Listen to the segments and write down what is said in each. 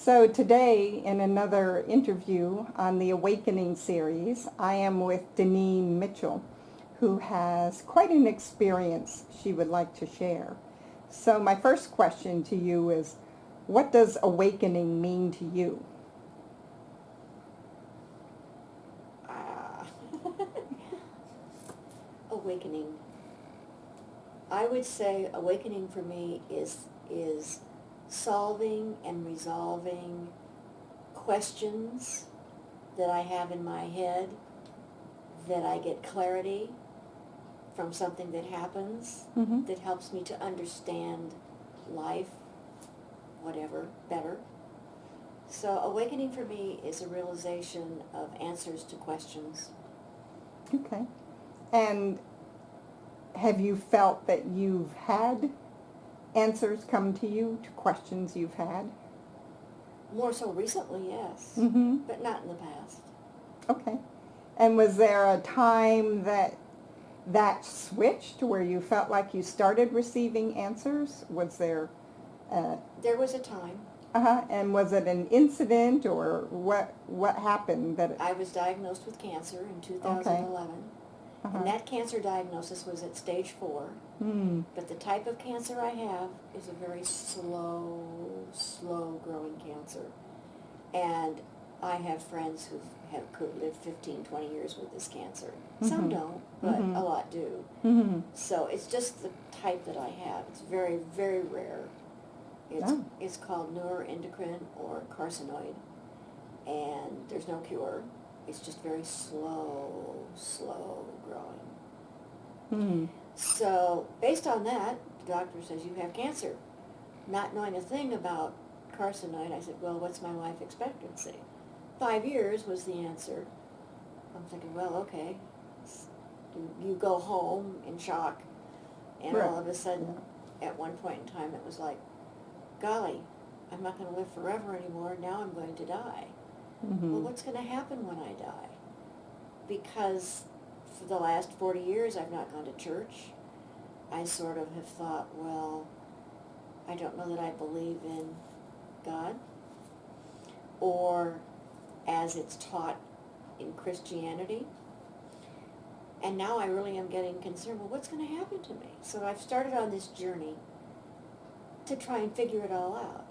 So today, in another interview on the Awakening series, I am with Daneen Mitchell, who has quite an experience she would like to share. So my first question to you is, what does awakening mean to you? Ah, awakening. I would say awakening for me is solving and resolving questions that I have in my head, that I get clarity from something that happens Mm-hmm. that helps me to understand life, whatever, better. So awakening for me is a realization of answers to questions. Okay. And have you felt that you've had answers come to you to questions you've had? More so recently, yes, Mm-hmm. but not in the past. Okay. And was there a time that switched where you felt like you started receiving answers? Was there, uh, There was a time and was it an incident or what happened that it, I was diagnosed with cancer in okay, 2011, and uh-huh, that cancer diagnosis was at stage 4. hmm, But the type of cancer I have is a very slow growing cancer. And I have friends could live 15, 20 years with this cancer. Some mm-hmm, don't, but mm-hmm, a lot do. mm-hmm, So it's just the type that I have. It's very, very rare. It's, oh, it's called neuroendocrine or carcinoid, and there's no cure. It's just very slow growing. hmm, So based on that, the doctor says you have cancer. Not knowing a thing about carcinoid, I said, well, what's my life expectancy? 5 years was the answer. I'm thinking, well, okay. You go home in shock, and right, all of a sudden, yeah, at one point in time, it was like, golly, I'm not going to live forever anymore. Now I'm going to die. Well, mm-hmm, what's going to happen when I die? Because for the last 40 years, I've not gone to church. I sort of have thought, well, I don't know that I believe in God, or as it's taught in Christianity. And now I really am getting concerned, well, what's going to happen to me? So I've started on this journey to try and figure it all out.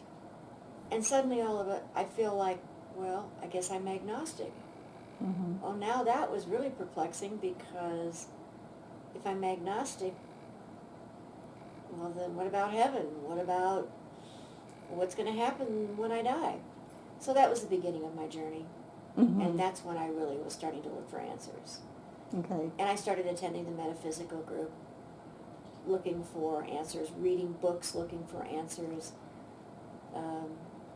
And suddenly all of it, I feel like, well, I guess I'm agnostic. mm-hmm, Oh, now that was really perplexing, because if I'm agnostic, well, then what about heaven? What about what's going to happen when I die? So that was the beginning of my journey. mm-hmm, And that's when I really was starting to look for answers. okay, And I started attending the metaphysical group, looking for answers, reading books, looking for answers, um,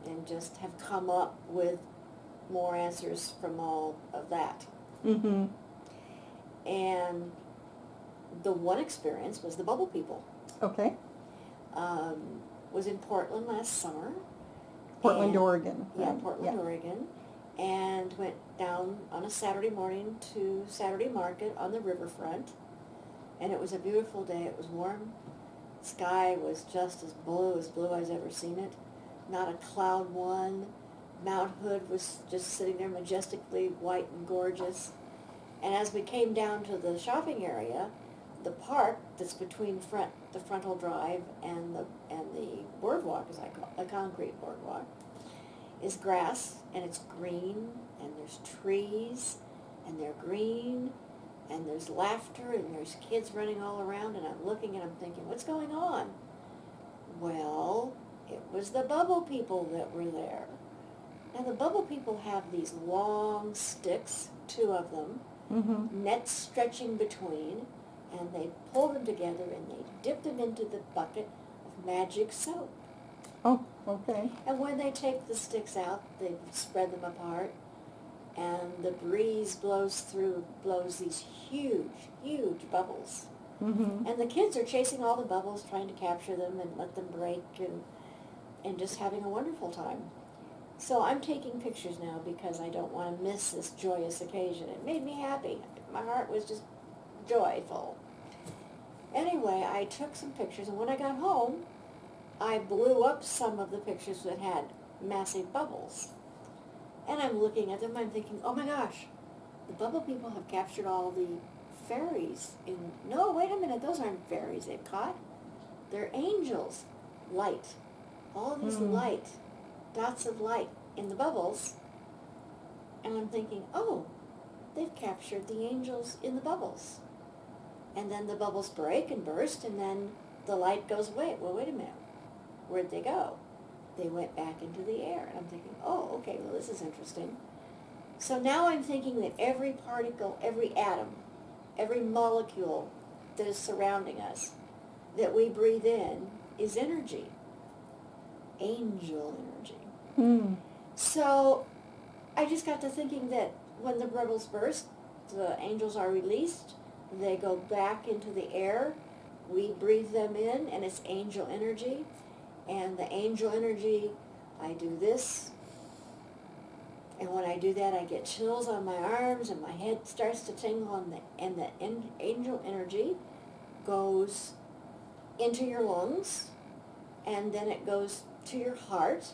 and just have come up with more answers from all of that. mm-hmm, And the one experience was the bubble people. okay, Was in Portland last summer. Portland, And Oregon, yeah, right, Portland, yeah, Oregon, and went down on a Saturday morning to Saturday Market on the riverfront, and it was a beautiful day. It was warm. Sky was just as blue as I've ever seen it. Not a cloud one. Mount Hood was just sitting there majestically white and gorgeous. And as we came down to the shopping area, the park that's between the frontal drive and the boardwalk, as I call it, a concrete boardwalk, is grass, and it's green, and there's trees, and they're green, and there's laughter, and there's kids running all around, and I'm looking and I'm thinking, what's going on? Well, it was the bubble people that were there. Now the bubble people have these long sticks, 2 of them, mm-hmm, nets stretching between, and they pull them together and they dip them into the bucket of magic soap. oh, okay, And when they take the sticks out, they spread them apart, and the breeze blows these huge bubbles. mm-hmm, And the kids are chasing all the bubbles, trying to capture them and let them break, and just having a wonderful time. So I'm taking pictures now because I don't want to miss this joyous occasion. It made me happy. My heart was just joyful. Anyway, I took some pictures, and when I got home, I blew up some of the pictures that had massive bubbles. And I'm looking at them, I'm thinking, oh my gosh, the bubble people have captured all the fairies in, no, wait a minute, those aren't fairies they've caught. They're angels. Light. All these light, dots of light in the bubbles. And I'm thinking, oh, they've captured the angels in the bubbles. And then the bubbles break and burst, and then the light goes away. Well, wait a minute. Where'd they go? They went back into the air. And I'm thinking, oh, okay, well, this is interesting. So now I'm thinking that every particle, every atom, every molecule that is surrounding us, that we breathe in, is energy. Angel energy. Mm. So I just got to thinking that when the bubbles burst, the angels are released, they go back into the air, we breathe them in, and it's angel energy. And the angel energy, I do this, and when I do that, I get chills on my arms, and my head starts to tingle, and the angel energy goes into your lungs, and then it goes to your heart,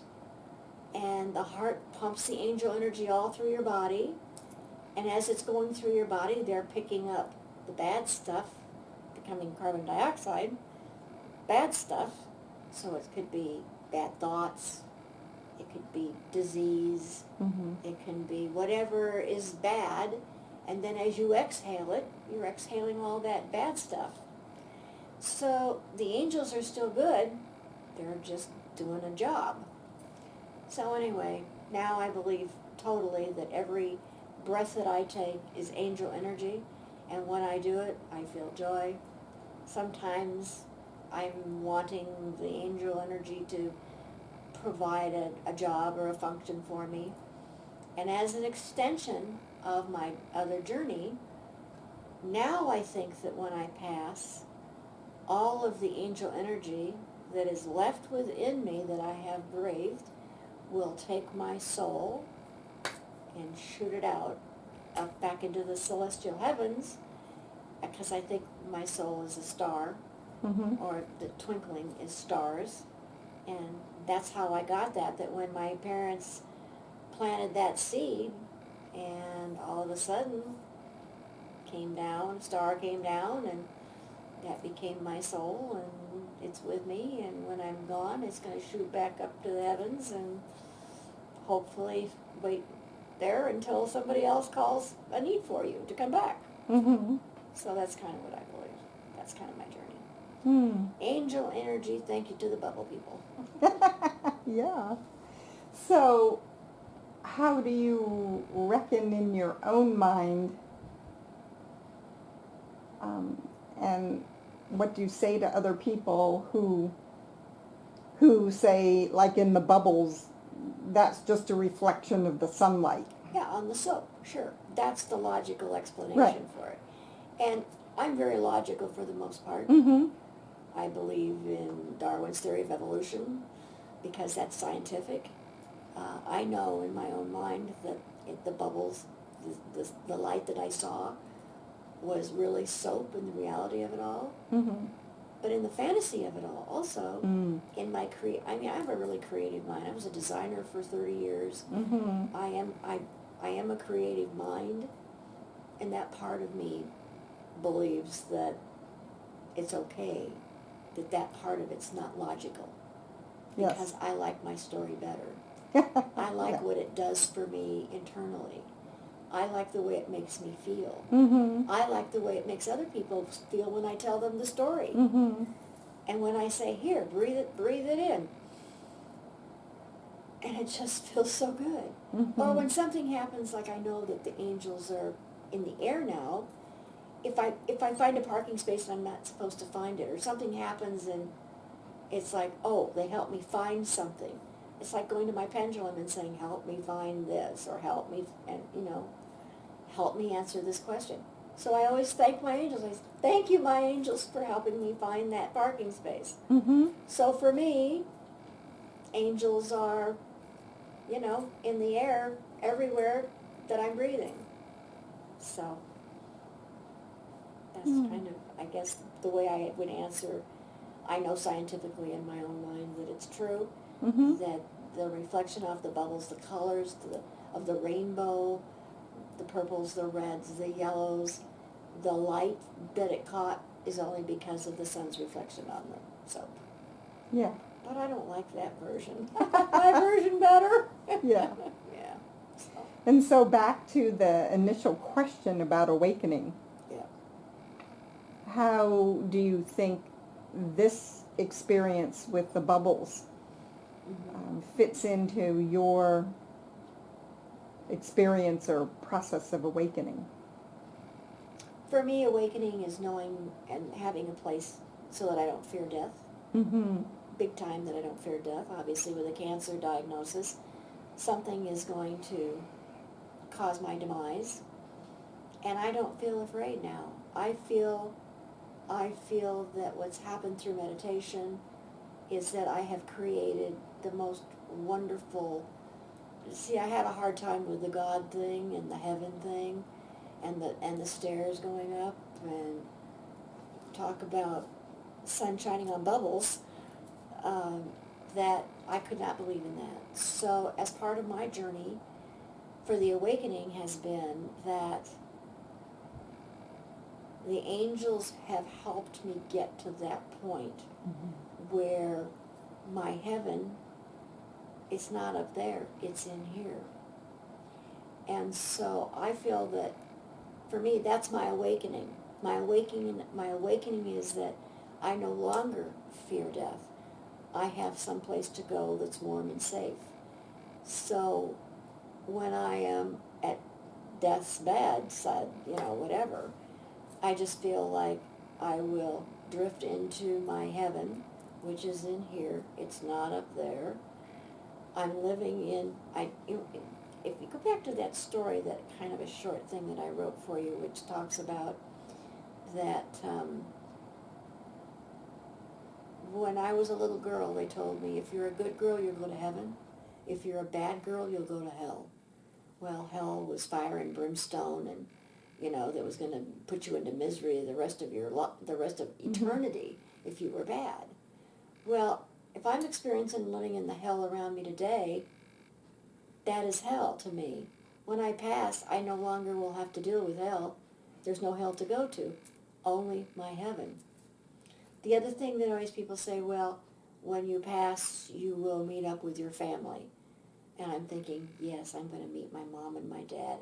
and the heart pumps the angel energy all through your body, and as it's going through your body, they're picking up the bad stuff, becoming carbon dioxide, bad stuff, so it could be bad thoughts, it could be disease, it can be whatever is bad, and then as you exhale it, you're exhaling all that bad stuff. So the angels are still good, they're just doing a job. So anyway, now I believe totally that every breath that I take is angel energy, and when I do it, I feel joy. Sometimes I'm wanting the angel energy to provide a job or a function for me. And as an extension of my other journey, now I think that when I pass, all of the angel energy that is left within me that I have breathed will take my soul and shoot it out up back into the celestial heavens, because I think my soul is a star, or the twinkling is stars, and that's how I got that when my parents planted that seed, and all of a sudden star came down, and that became my soul, and it's with me, and when I'm gone, it's going to shoot back up to the heavens, and hopefully wait there until somebody else calls a need for you to come back. So that's kind of what I believe. That's kind of my journey. Angel energy, thank you to the bubble people. Yeah. So, how do you reckon in your own mind, and what do you say to other people who say, like in the bubbles, that's just a reflection of the sunlight? Yeah, on the soap, sure. That's the logical explanation Right. for it. And I'm very logical for the most part. I believe in Darwin's theory of evolution because that's scientific. I know in my own mind that the bubbles, the light that I saw was really soap in the reality of it all. But in the fantasy of it all, also, in my I have a really creative mind. I was a designer for 30 years. I am a creative mind, and that part of me believes that it's okay, that part of it's not logical. Yes. Because I like my story better. I like what it does for me internally. I like the way it makes me feel. I like the way it makes other people feel when I tell them the story. And when I say, here, breathe it in. And it just feels so good. Or when something happens, like I know that the angels are in the air now, if I find a parking space and I'm not supposed to find it, or something happens and it's like, oh, they help me find something. It's like going to my pendulum and saying, help me find this, or help me, and help me answer this question. So I always thank my angels. I say, thank you, my angels, for helping me find that parking space. So for me, angels are, in the air everywhere that I'm breathing. So that's kind of, I guess, the way I would answer. I know scientifically in my own mind that it's true, that the reflection of the bubbles, the colors of the rainbow, the purples, the reds, the yellows, the light that it caught is only because of the sun's reflection on them. So, Yeah. but I don't like that version. My version better. Yeah. Yeah. So, And so back to the initial question about awakening. yeah. How do you think this experience with the bubbles fits into your experience or process of awakening? For me, awakening is knowing and having a place so that I don't fear death. Mm-hmm. Big time that I don't fear death. Obviously, with a cancer diagnosis, something is going to cause my demise, and I don't feel afraid now. I feel that what's happened through meditation is that I have created the most wonderful. See, I had a hard time with the God thing and the heaven thing, and the stairs going up, and talk about sun shining on bubbles. That I could not believe in that. So, as part of my journey for the awakening has been that the angels have helped me get to that point where my heaven, it's not up there, it's in here. And so I feel that for me, that's my awakening. My awakening is that I no longer fear death. I have some place to go that's warm and safe. So when I am at death's bedside, whatever, I just feel like I will drift into my heaven, which is in here. It's not up there. I'm living in, if you go back to that story, that kind of a short thing that I wrote for you, which talks about that when I was a little girl, they told me, if you're a good girl, you'll go to heaven. If you're a bad girl, you'll go to hell. Well, hell was fire and brimstone, and that was going to put you into misery the rest of eternity if you were bad. Well, if I'm experiencing living in the hell around me today, that is hell to me. When I pass, I no longer will have to deal with hell. There's no hell to go to, only my heaven. The other thing that always people say, well, when you pass, you will meet up with your family. And I'm thinking, yes, I'm going to meet my mom and my dad.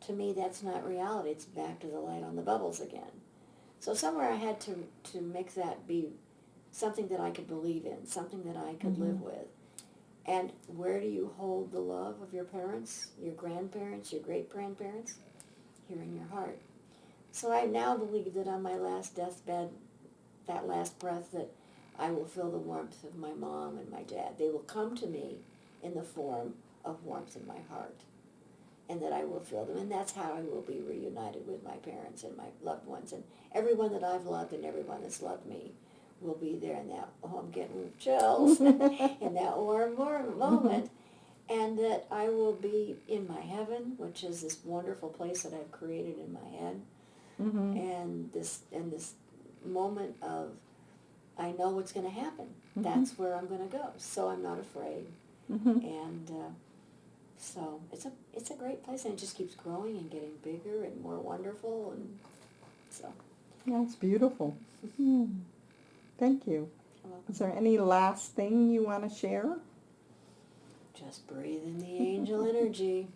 To me, that's not reality. It's back to the light on the bubbles again. So somewhere I had to make that be something that I could believe in, something that I could live with. And where do you hold the love of your parents, your grandparents, your great-grandparents? Here in your heart. So I now believe that on my last deathbed, that last breath, that I will feel the warmth of my mom and my dad. They will come to me in the form of warmth in my heart, and that I will feel them. And that's how I will be reunited with my parents and my loved ones. And everyone that I've loved and everyone that's loved me will be there in that, I'm getting chills, in that warm moment. And that I will be in my heaven, which is this wonderful place that I've created in my head. And this moment of, I know what's going to happen. That's where I'm going to go. So I'm not afraid. And so it's a great place, and it just keeps growing and getting bigger and more wonderful, and so. That's beautiful. Thank you. Is there any last thing you want to share? Just breathe in the angel energy.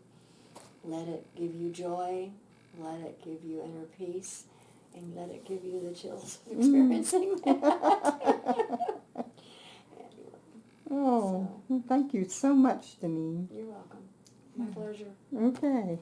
Let it give you joy. Let it give you inner peace. And let it give you the chills of experiencing that. Oh, thank you so much, Daneen. You're welcome. My pleasure. Okay.